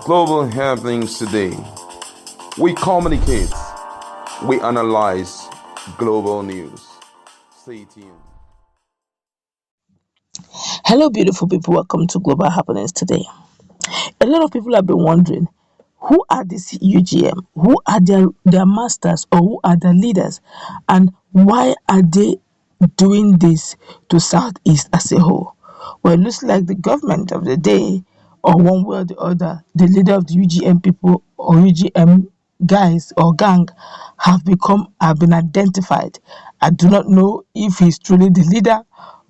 global happenings today. We communicate, we analyze global news. Stay tuned. Hello, beautiful people. Welcome to Global Happenings today. A lot of people have been wondering who are these UGM? Who are their masters or who are their leaders? And why are they doing this to Southeast as a whole? Well, it looks like the government of the day, or one way or the other, the leader of the UGM people or UGM guys or gang have been identified. I do not know if he's truly the leader,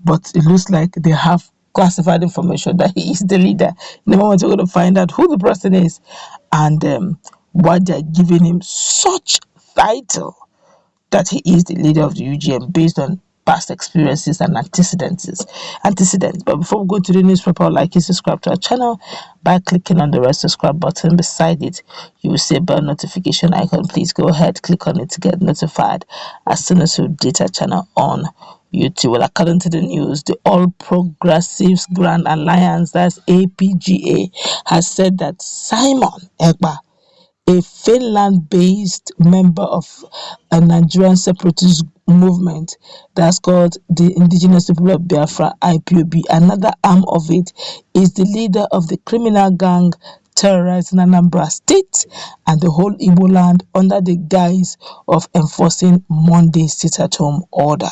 but it looks like they have classified information that he is the leader. In the moment, we're going to find out who the person is and why they're giving him such title that he is the leader of the UGM based on past experiences and antecedents. But before we go to the news proper, like and subscribe to our channel by clicking on the red subscribe button. Beside it, you will see a bell notification icon. Please go ahead, click on it to get notified as soon as we update our channel on YouTube. Well, according to the news, the All Progressives Grand Alliance, that's APGA, has said that Simon Ekpa, a Finland-based member of a Nigerian separatist movement that's called the Indigenous People of Biafra (Ipob), another arm of it, is the leader of the criminal gang terrorizing Anambra State and the whole Igbo land under the guise of enforcing Monday sit-at-home order.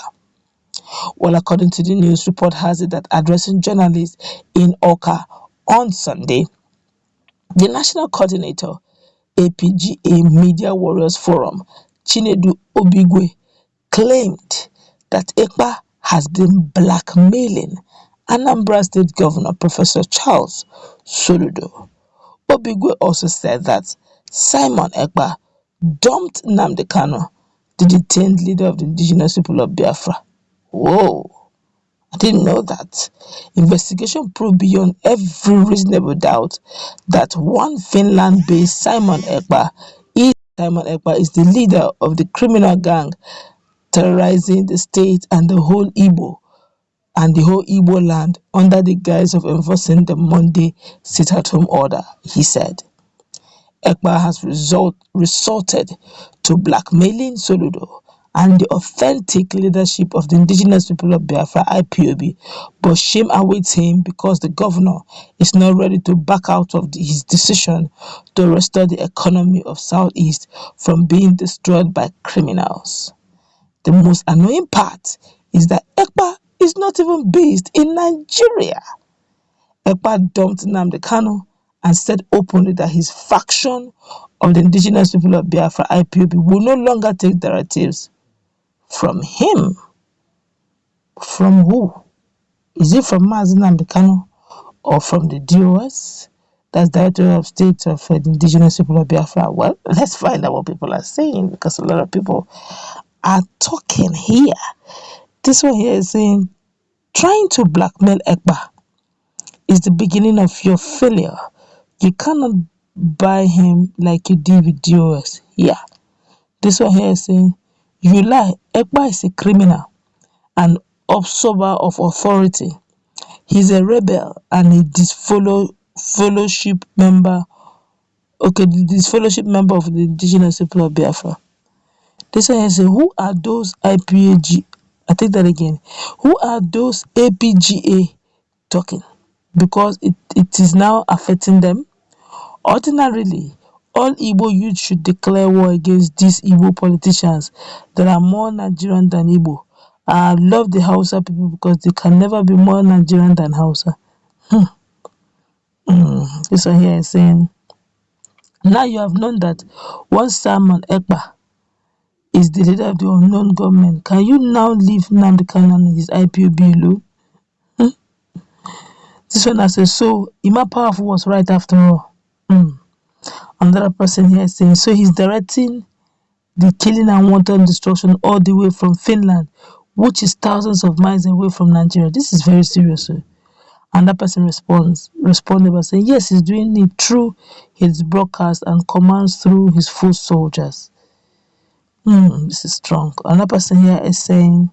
Well, according to the news report, has it that addressing journalists in Oka on Sunday, the national coordinator APGA Media Warriors Forum, Chinedu Obigwe, claimed that Ekpa has been blackmailing Anambra State Governor Professor Charles Soludo. Obigwe also said that Simon Ekpa dumped Nnamdi Kanu, the detained leader of the indigenous people of Biafra. Whoa! I didn't know that. Investigation proved beyond every reasonable doubt that one Finland-based Simon Ekpa is the leader of the criminal gang terrorizing the state and the whole Igbo land under the guise of enforcing the Monday sit-at-home order, he said. Ekpa has resorted to blackmailing Soludo and the authentic leadership of the indigenous people of Biafra (Ipob), but shame awaits him because the governor is not ready to back out of his decision to restore the economy of Southeast from being destroyed by criminals. The most annoying part is that Ekpa is not even based in Nigeria. Ekpa dumped Nnamdi Kanu and said openly that his faction of the indigenous people of Biafra (Ipob) will no longer take directives from him. From who? Is it from Nnamdi Kanu or from the DOS? That's Director of State of the Indigenous People of Biafra. Well, let's find out what people are saying, because a lot of people are talking here. This one here is saying, trying to blackmail Ekpa is the beginning of your failure. You cannot buy him like you did with DOS. Yeah. This one here is saying, you lie. Ekpa is a criminal and usurper of authority. He's a rebel and a disfellowship member of the indigenous people of Biafra. This one here says, who are those IPAG? I take that again. Who are those APGA talking? Because it is now affecting them. Ordinarily, all Igbo youth should declare war against these Igbo politicians that are more Nigerian than Igbo. I love the Hausa people because they can never be more Nigerian than Hausa. This one here is saying, now you have known that one Simon Ekpa is the leader of the unknown government. Can you now leave Nnamdi Kanu and his IPOB alone? This one says, so Ima Powerful was right after all. Another person here is saying, so he's directing the killing and wanton destruction all the way from Finland, which is thousands of miles away from Nigeria. This is very serious. And that person responded by saying, yes, he's doing it through his broadcast and commands through his foot soldiers. This is strong. Another person here is saying,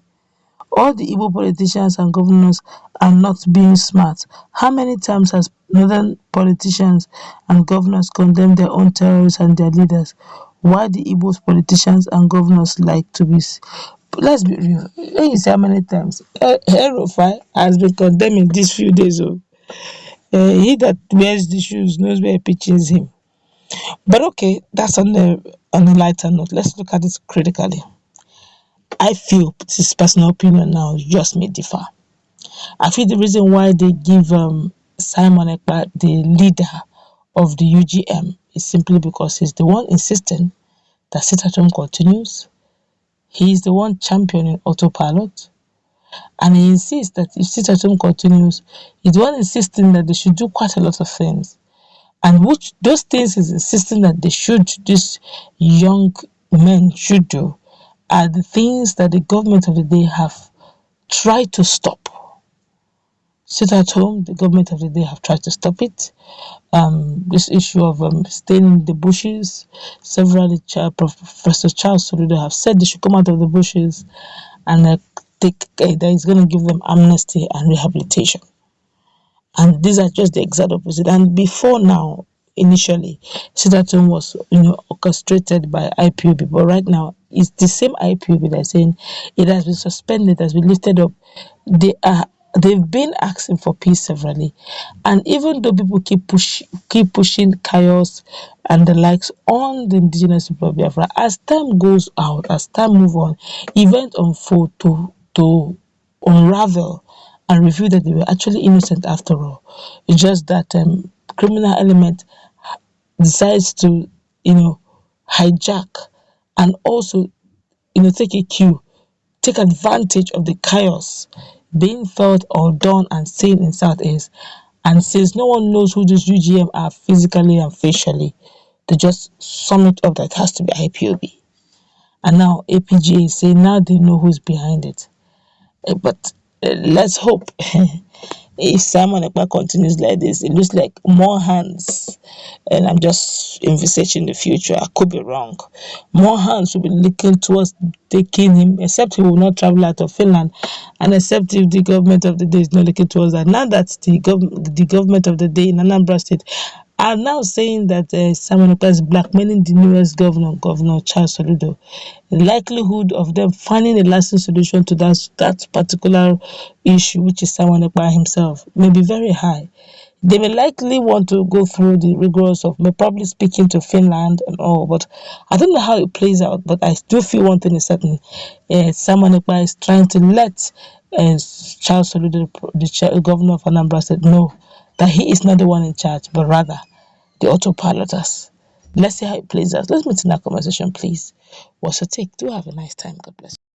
All the Igbo politicians and governors are not being smart. How many times has northern politicians and governors condemned their own terrorists and their leaders? Why the Igbo politicians and governors like to be let's be real. When you say how many times, Erofai has been condemning these few days. Oh, he that wears the shoes knows where it pitches him. But okay, that's on a lighter note. Let's look at it critically. I feel this is personal opinion now, just may differ. I feel the reason why they give Simon Ekpa the leader of the UGM is simply because he's the one insisting that sit at home continues. He is the one championing autopilot, and he insists that if sit at home continues, he's the one insisting that they should do quite a lot of things. And which those things is insisting that they should, these young men should do, are the things that the government of the day have tried to stop. Sit at home, the government of the day have tried to stop it. This issue of staying in the bushes, several Professor Charles Soludo have said they should come out of the bushes and that is going to give them amnesty and rehabilitation. And these are just the exact opposite. And before now, initially, Sidaton was orchestrated by IPOB, but right now it's the same IPOB that's saying it has been suspended, has been lifted up. They've been asking for peace severally, and even though people keep pushing chaos and the likes on the indigenous people of Biafra, as time goes out, as time move on, events unfold to unravel and reveal that they were actually innocent after all. It's just that criminal element decides to hijack and also take a cue, take advantage of the chaos being felt or done and seen in Southeast. And since no one knows who these UGM are physically and facially, they just sum it up that it has to be IPOB. And now APGA is saying now they know who's behind it. But let's hope if Simon Ekpa continues like this, it looks like more hands, and I'm just envisaging the future. I could be wrong. More hands will be looking towards taking him, except he will not travel out of Finland, and except if the government of the day is not looking towards that. Now that the government of the day in Anambra State are now saying that Simon Ekpa is blackmailing the newest Governor Charles Soludo. The likelihood of them finding a lasting solution to that particular issue, which is Simon Ekpa himself, may be very high. They may likely want to go through the rigors of probably speaking to Finland and all, but I don't know how it plays out. But I still feel one thing is certain: Simon Ekpa is trying to let Charles Soludo, the governor of Anambra, State, know that he is not the one in charge, but rather the autopiloters. Let's see how it plays out. Let's meet in our conversation, please. What's your take? Do have a nice time. God bless you.